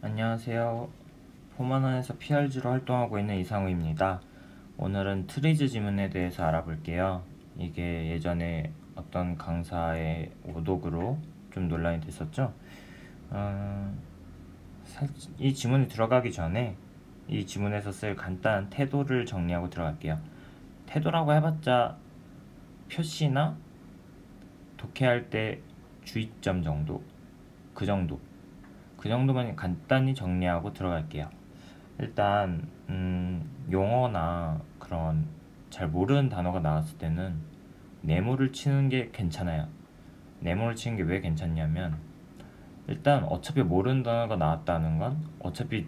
안녕하세요. 포만원에서 PRG로 활동하고 있는 이상우입니다. 오늘은 트리즈 지문에 대해서 알아볼게요. 이게 예전에 어떤 강사의 오독으로 좀 논란이 됐었죠. 어, 이 지문이 들어가기 전에 이 지문에서 쓸 간단한 태도를 정리하고 들어갈게요. 태도라고 해봤자 표시나 독해할 때 주의점 정도, 그 정도만 간단히 정리하고 들어갈게요. 일단 용어나 그런 잘 모르는 단어가 나왔을 때는 네모를 치는 게 괜찮아요. 네모를 치는 게 왜 괜찮냐면, 일단 어차피 모르는 단어가 나왔다는 건 어차피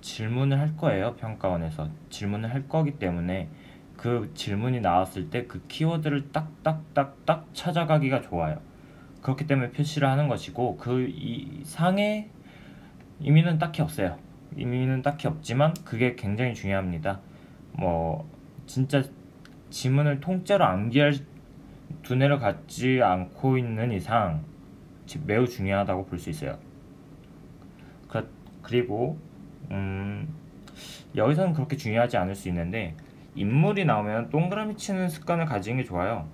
질문을 할 거예요. 평가원에서 질문을 할 거기 때문에 그 질문이 나왔을 때 그 키워드를 딱딱딱딱 찾아가기가 좋아요. 그렇기 때문에 표시를 하는 것이고, 그 이상의 의미는 딱히 없어요. 의미는 딱히 없지만 그게 굉장히 중요합니다. 뭐 진짜 지문을 통째로 암기할 두뇌를 갖지 않고 있는 이상 매우 중요하다고 볼 수 있어요. 그리고 여기서는 그렇게 중요하지 않을 수 있는데, 인물이 나오면 동그라미 치는 습관을 가지는 게 좋아요.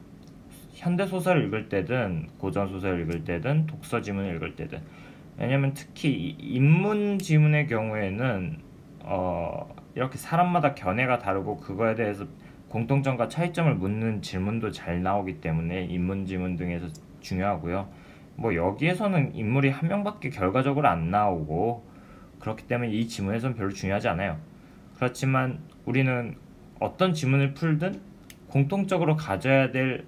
현대소설을 읽을 때든 고전소설을 읽을 때든 독서 지문을 읽을 때든. 왜냐면 특히 인문 지문의 경우에는 이렇게 사람마다 견해가 다르고 그거에 대해서 공통점과 차이점을 묻는 질문도 잘 나오기 때문에 인문 지문 등에서 중요하고요. 뭐 여기에서는 인물이 한 명밖에 결과적으로 안 나오고 그렇기 때문에 이 지문에서는 별로 중요하지 않아요. 그렇지만 우리는 어떤 지문을 풀든 공통적으로 가져야 될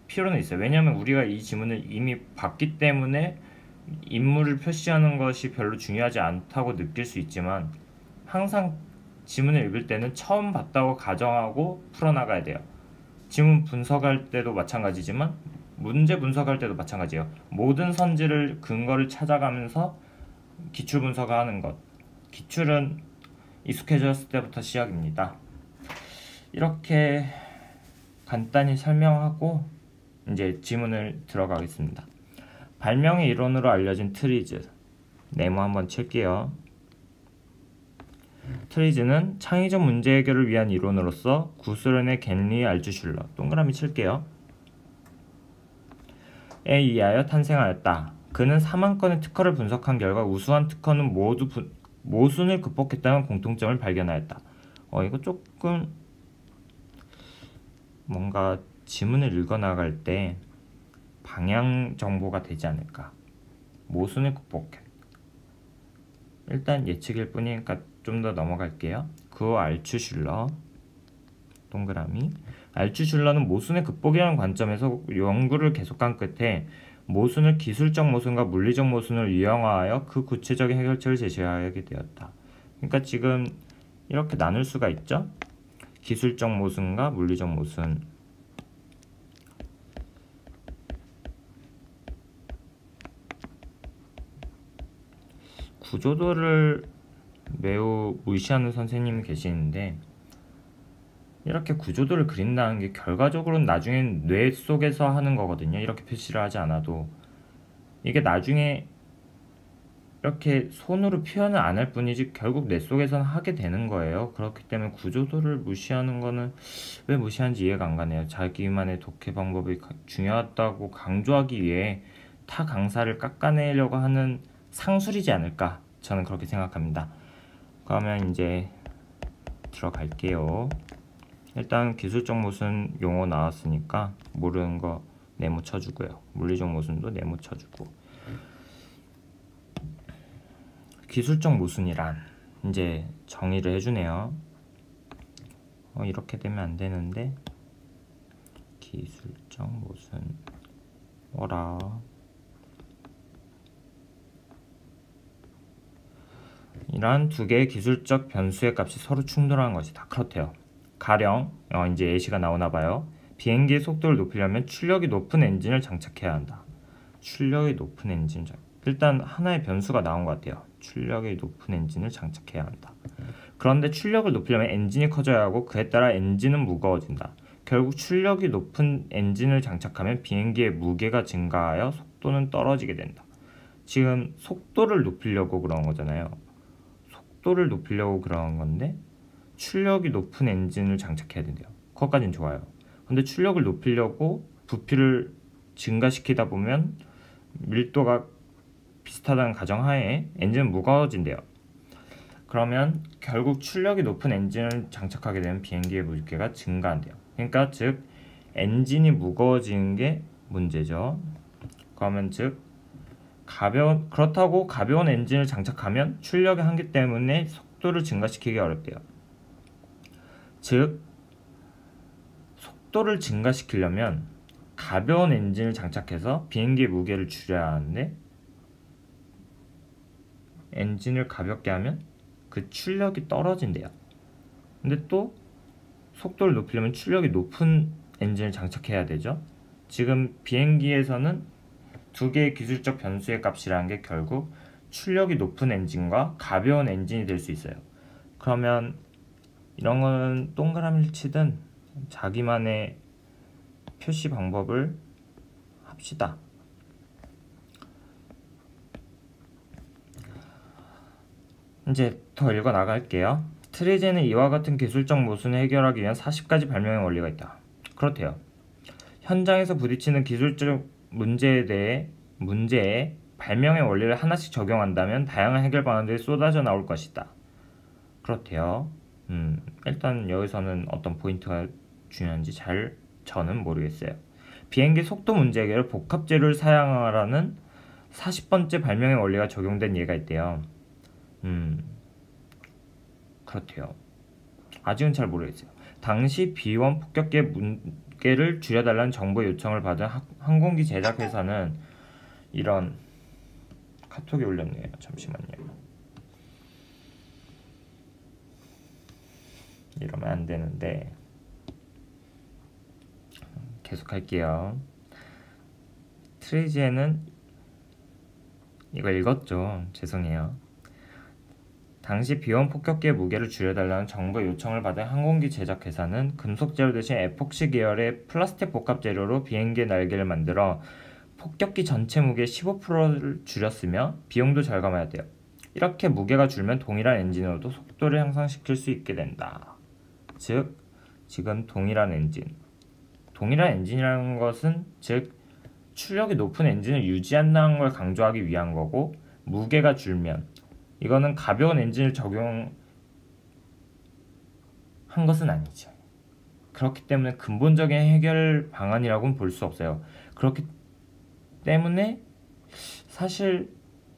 필요는 있어요. 왜냐하면 우리가 이 지문을 이미 봤기 때문에 인물을 표시하는 것이 별로 중요하지 않다고 느낄 수 있지만, 항상 지문을 읽을 때는 처음 봤다고 가정하고 풀어나가야 돼요. 지문 분석할 때도 마찬가지지만 문제 분석할 때도 마찬가지예요. 모든 선지를 근거를 찾아가면서 기출 분석을 하는 것. 기출은 익숙해졌을 때부터 시작입니다. 이렇게 간단히 설명하고 이제 지문을 들어가겠습니다. 발명의 일원으로 알려진 트리즈. 네모 한번 칠게요. 트리즈는 창의적 문제 해결을 위한 이론으로서 구소련의 겐리 알츠슐러, 동그라미 칠게요, 에 의하여 탄생하였다. 그는 4만 건의 특허를 분석한 결과 우수한 특허는 모두 모순을 극복했다는 공통점을 발견하였다. 이거 조금 뭔가 지문을 읽어나갈 때 방향 정보가 되지 않을까. 모순을 극복해. 일단 예측일 뿐이니까 좀 더 넘어갈게요. 그 알츠슐러, 동그라미. 알츠슐러는 모순의 극복이라는 관점에서 연구를 계속한 끝에 모순을 기술적 모순과 물리적 모순을 유형화하여 그 구체적인 해결책을 제시하게 되었다. 그러니까 지금 이렇게 나눌 수가 있죠. 기술적 모순과 물리적 모순. 구조도를 매우 무시하는 선생님이 계시는데, 이렇게 구조도를 그린다는 게 결과적으로는 나중엔 뇌 속에서 하는 거거든요. 이렇게 표시를 하지 않아도 이게 나중에 이렇게 손으로 표현을 안 할 뿐이지 결국 뇌 속에서는 하게 되는 거예요. 그렇기 때문에 구조도를 무시하는 거는 왜 무시하는지 이해가 안 가네요. 자기만의 독해 방법이 중요하다고 강조하기 위해 타 강사를 깎아내려고 하는 상술이지 않을까, 저는 그렇게 생각합니다. 그러면 이제 들어갈게요. 일단 기술적 모순 용어 나왔으니까 모르는 거 네모 쳐주고요. 물리적 모순도 네모 쳐주고. 기술적 모순이란 이제 정의를 해주네요. 이렇게 되면 안 되는데, 기술적 모순 어라. 이러한 두 개의 기술적 변수의 값이 서로 충돌하는 것이다. 그렇대요. 가령 이제 예시가 나오나봐요. 비행기의 속도를 높이려면 출력이 높은 엔진을 장착해야 한다. 출력이 높은 엔진, 일단 하나의 변수가 나온 것 같아요. 출력이 높은 엔진을 장착해야 한다. 그런데 출력을 높이려면 엔진이 커져야 하고 그에 따라 엔진은 무거워진다. 결국 출력이 높은 엔진을 장착하면 비행기의 무게가 증가하여 속도는 떨어지게 된다. 지금 속도를 높이려고 그런 거잖아요. 속도를 높이려고 그러는 건데 출력이 높은 엔진을 장착해야 된대요. 그것까진 좋아요. 근데 출력을 높이려고 부피를 증가시키다 보면 밀도가 비슷하다는 가정하에 엔진은 무거워진대요. 그러면 결국 출력이 높은 엔진을 장착하게 되면 비행기의 무게가 증가한대요. 그러니까 즉 엔진이 무거워지는 게 문제죠. 그러면 즉 그렇다고 가벼운 엔진을 장착하면 출력의 한계 때문에 속도를 증가시키기 어렵대요. 즉 속도를 증가시키려면 가벼운 엔진을 장착해서 비행기의 무게를 줄여야 하는데 엔진을 가볍게 하면 그 출력이 떨어진대요. 근데 또 속도를 높이려면 출력이 높은 엔진을 장착해야 되죠. 지금 비행기에서는 두 개의 기술적 변수의 값이라는 게 결국 출력이 높은 엔진과 가벼운 엔진이 될 수 있어요. 그러면 이런 거는 동그라미를 치든 자기만의 표시 방법을 합시다. 이제 더 읽어 나갈게요. 트리제는 이와 같은 기술적 모순을 해결하기 위한 40가지 발명의 원리가 있다. 그렇대요. 현장에서 부딪히는 기술적 문제에 발명의 원리를 하나씩 적용한다면 다양한 해결 방안들이 쏟아져 나올 것이다. 그렇대요. 일단 여기서는 어떤 포인트가 중요한지 저는 모르겠어요. 비행기 속도 문제 해결을 복합 재료를 사용하라는 40번째 발명의 원리가 적용된 예가 있대요. 그렇대요. 아직은 잘 모르겠어요. 당시 B1 폭격기의 무게를 줄여달라는 정부 요청을 받은 항공기 제작 회사는 이런 카톡이 올렸네요. 잠시만요. 이러면 안 되는데 계속 할게요. 트리제는 이거 읽었죠? 죄송해요. 당시 B1 폭격기의 무게를 줄여달라는 정부의 요청을 받은 항공기 제작 회사는 금속 재료 대신 에폭시 계열의 플라스틱 복합 재료로 비행기의 날개를 만들어 폭격기 전체 무게의 15%를 줄였으며 비용도 절감하였대요. 이렇게 무게가 줄면 동일한 엔진으로도 속도를 향상시킬 수 있게 된다. 즉 지금 동일한 엔진이라는 것은 즉 출력이 높은 엔진을 유지한다는 걸 강조하기 위한 거고, 무게가 줄면 이거는 가벼운 엔진을 적용한 것은 아니죠. 그렇기 때문에 근본적인 해결 방안이라고는 볼 수 없어요. 그렇기 때문에 사실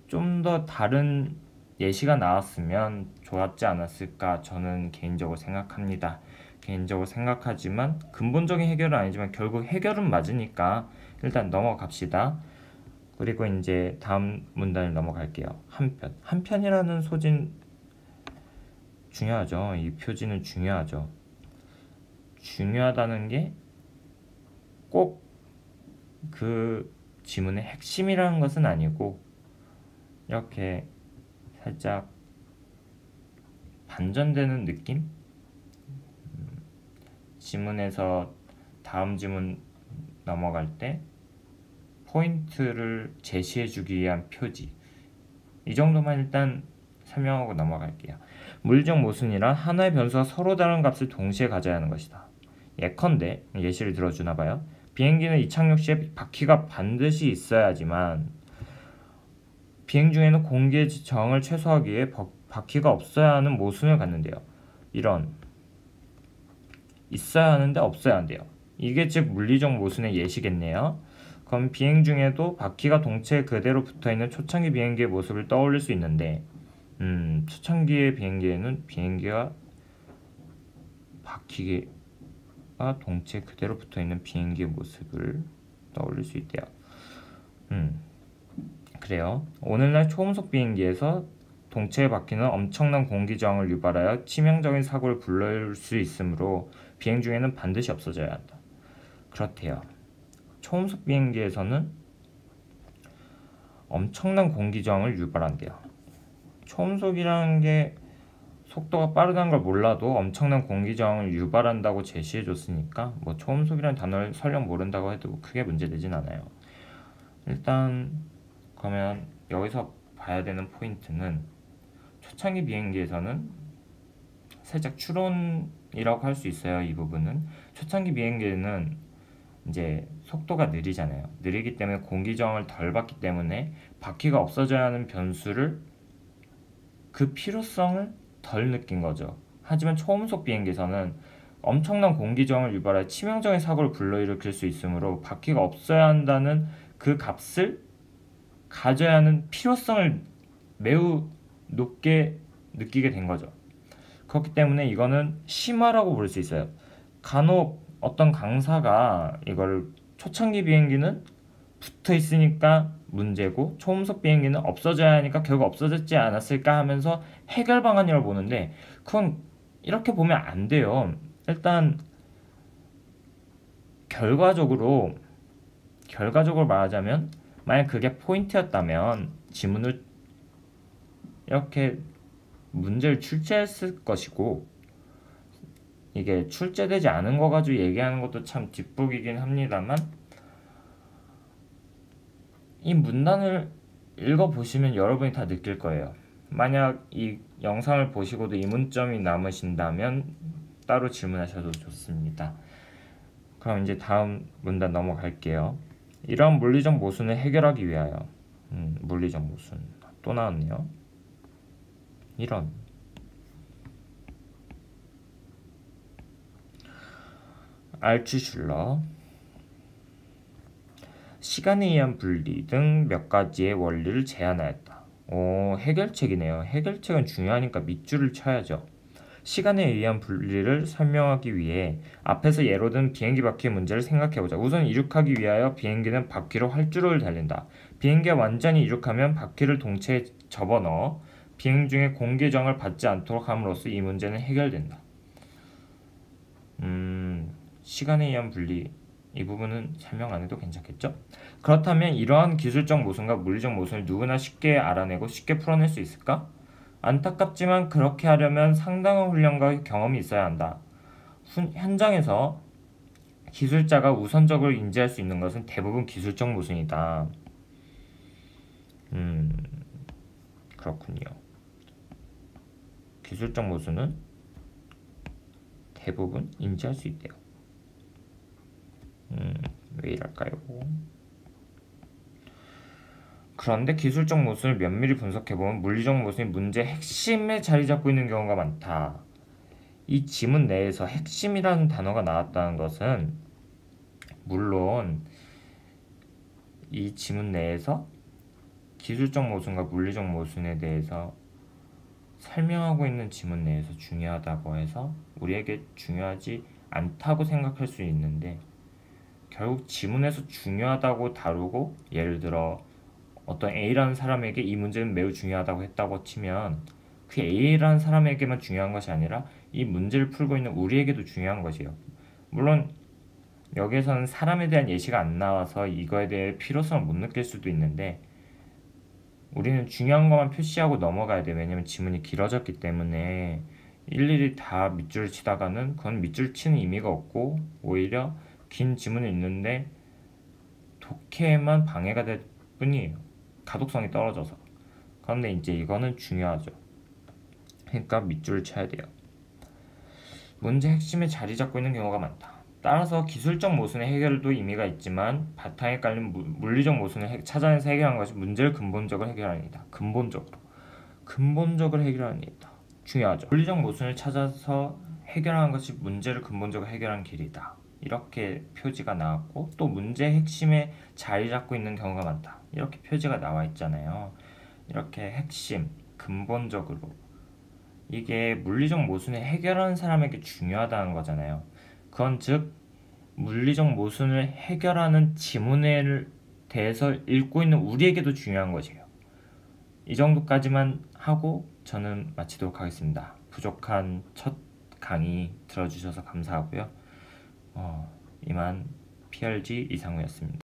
좀 더 다른 예시가 나왔으면 좋았지 않았을까 저는 개인적으로 생각합니다. 개인적으로 생각하지만 근본적인 해결은 아니지만 결국 해결은 맞으니까 일단 넘어갑시다. 그리고 이제 다음 문단을 넘어갈게요. 한편이라는 소진 중요하죠. 이 표지는 중요하죠. 중요하다는 게 꼭 그 지문의 핵심이라는 것은 아니고 이렇게 살짝 반전되는 느낌? 지문에서 다음 지문 넘어갈 때 포인트를 제시해주기 위한 표지, 이 정도만 일단 설명하고 넘어갈게요. 물리적 모순이란 하나의 변수가 서로 다른 값을 동시에 가져야 하는 것이다. 예컨대 예시를 들어주나봐요. 비행기는 이착륙 시에 바퀴가 반드시 있어야지만 비행 중에는 공기의 저항을 최소화하기 위해 바퀴가 없어야 하는 모순을 갖는데요. 이런 있어야 하는데 없어야 한대요. 이게 즉 물리적 모순의 예시겠네요. 그럼 비행 중에도 바퀴가 동체에 그대로 붙어있는 초창기 비행기의 모습을 떠올릴 수 있는데 초창기의 비행기에는 비행기가 바퀴가 동체에 그대로 붙어있는 비행기의 모습을 떠올릴 수 있대요. 그래요. 오늘날 초음속 비행기에서 동체의 바퀴는 엄청난 공기 저항을 유발하여 치명적인 사고를 불러일 수 있으므로 비행 중에는 반드시 없어져야 한다. 그렇대요. 초음속 비행기에서는 엄청난 공기 저항을 유발한대요. 초음속이라는 게 속도가 빠르다는 걸 몰라도 엄청난 공기 저항을 유발한다고 제시해줬으니까 뭐 초음속이라는 단어를 설령 모른다고 해도 크게 문제되진 않아요. 일단 그러면 여기서 봐야 되는 포인트는 초창기 비행기에서는 살짝 추론이라고 할 수 있어요. 이 부분은 초창기 비행기는 이제 속도가 느리잖아요. 느리기 때문에 공기 저항을 덜 받기 때문에 바퀴가 없어져야 하는 변수를 그 필요성을 덜 느낀 거죠. 하지만 초음속 비행기에서는 엄청난 공기 저항을 유발해 치명적인 사고를 불러일으킬 수 있으므로 바퀴가 없어야 한다는 그 값을 가져야 하는 필요성을 매우 높게 느끼게 된 거죠. 그렇기 때문에 이거는 심화라고 부를 수 있어요. 간혹 어떤 강사가 이걸 초창기 비행기는 붙어 있으니까 문제고 초음속 비행기는 없어져야 하니까 결국 없어졌지 않았을까 하면서 해결 방안이라고 보는데, 그건 이렇게 보면 안 돼요. 일단 결과적으로 말하자면, 만약 그게 포인트였다면 지문을 이렇게 문제를 출제했을 것이고, 이게 출제되지 않은 거 가지고 얘기하는 것도 참 뒷북이긴 합니다만, 이 문단을 읽어보시면 여러분이 다 느낄 거예요. 만약 이 영상을 보시고도 이문점이 남으신다면 따로 질문하셔도 좋습니다. 그럼 이제 다음 문단 넘어갈게요. 이러한 물리적 모순을 해결하기 위하여, 물리적 모순 또 나왔네요. 이런 알츠슐러 시간에 의한 분리 등 몇 가지의 원리를 제안하였다. 해결책이네요. 해결책은 중요하니까 밑줄을 쳐야죠. 시간에 의한 분리를 설명하기 위해 앞에서 예로 든 비행기 바퀴의 문제를 생각해보자. 우선 이륙하기 위하여 비행기는 바퀴로 활주로를 달린다. 비행기가 완전히 이륙하면 바퀴를 동체에 접어넣어 비행 중에 공기 저항을 받지 않도록 함으로써 이 문제는 해결된다. 시간에 의한 분리, 이 부분은 설명 안 해도 괜찮겠죠? 그렇다면 이러한 기술적 모순과 물리적 모순을 누구나 쉽게 알아내고 쉽게 풀어낼 수 있을까? 안타깝지만 그렇게 하려면 상당한 훈련과 경험이 있어야 한다. 현장에서 기술자가 우선적으로 인지할 수 있는 것은 대부분 기술적 모순이다. 그렇군요. 기술적 모순은 대부분 인지할 수 있대요. 왜 이럴까요? 그런데 기술적 모순을 면밀히 분석해보면 물리적 모순이 문제의 핵심에 자리 잡고 있는 경우가 많다. 이 지문 내에서 핵심이라는 단어가 나왔다는 것은, 물론 이 지문 내에서 기술적 모순과 물리적 모순에 대해서 설명하고 있는 지문 내에서 중요하다고 해서 우리에게 중요하지 않다고 생각할 수 있는데, 결국 지문에서 중요하다고 다루고, 예를 들어 어떤 A라는 사람에게 이 문제는 매우 중요하다고 했다고 치면 그 A라는 사람에게만 중요한 것이 아니라 이 문제를 풀고 있는 우리에게도 중요한 것이에요. 물론 여기에서는 사람에 대한 예시가 안 나와서 이거에 대해 필요성을 못 느낄 수도 있는데, 우리는 중요한 것만 표시하고 넘어가야 돼요. 왜냐면 지문이 길어졌기 때문에 일일이 다 밑줄을 치다가는 그건 밑줄 치는 의미가 없고 오히려 긴 지문을 읽는데 독해에만 방해가 될 뿐이에요. 가독성이 떨어져서. 그런데 이제 이거는 중요하죠. 그러니까 밑줄을 쳐야 돼요. 문제 핵심에 자리 잡고 있는 경우가 많다. 따라서 기술적 모순의 해결도 의미가 있지만 바탕에 깔린 물리적 모순을 찾아내서 해결하는 것이 문제를 근본적으로 해결하는 일이다. 근본적으로 해결하는 일이다. 중요하죠. 물리적 모순을 찾아서 해결하는 것이 문제를 근본적으로 해결하는 길이다. 이렇게 표지가 나왔고, 또 문제의 핵심에 자리 잡고 있는 경우가 많다. 이렇게 표지가 나와 있잖아요. 이렇게 핵심, 근본적으로, 이게 물리적 모순을 해결하는 사람에게 중요하다는 거잖아요. 그건 즉 물리적 모순을 해결하는 지문에 대해서 읽고 있는 우리에게도 중요한 것이에요. 이 정도까지만 하고 저는 마치도록 하겠습니다. 부족한 첫 강의 들어주셔서 감사하고요. 이만 PRG 이상우였습니다.